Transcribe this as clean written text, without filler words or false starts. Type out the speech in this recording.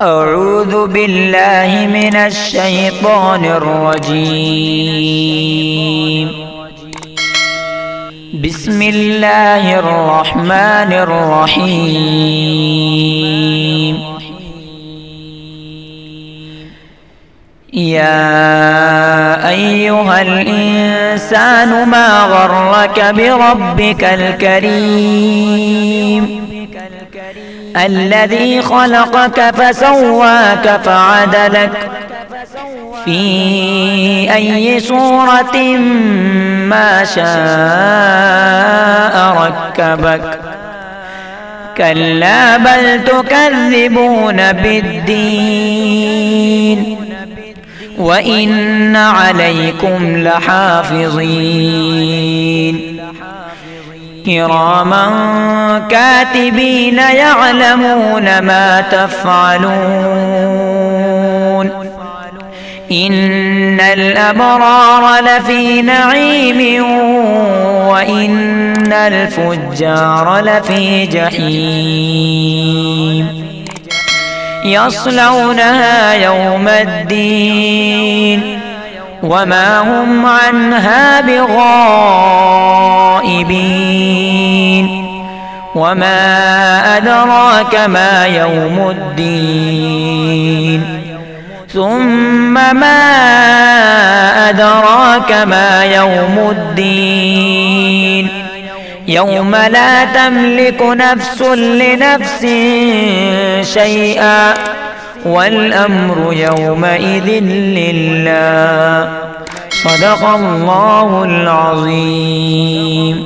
أعوذ بالله من الشيطان الرجيم. بسم الله الرحمن الرحيم. يا أيها الإنسان ما غرك بربك الكريم الذي خلقك فسواك فعدلك في أي صورة ما شاء ركبك. كلا بل تكذبون بالدين وإن عليكم لحافظين كراما كاتبين يعلمون ما تفعلون. إن الأبرار لفي نعيم وإن الفجار لفي جحيم يصلونها يوم الدين وما هم عنها بغائبين. وما أدراك ما يوم الدين ثم ما أدراك ما يوم الدين يوم لا تملك نفس لنفس شيئا والأمر يومئذ لله. صدق الله العظيم.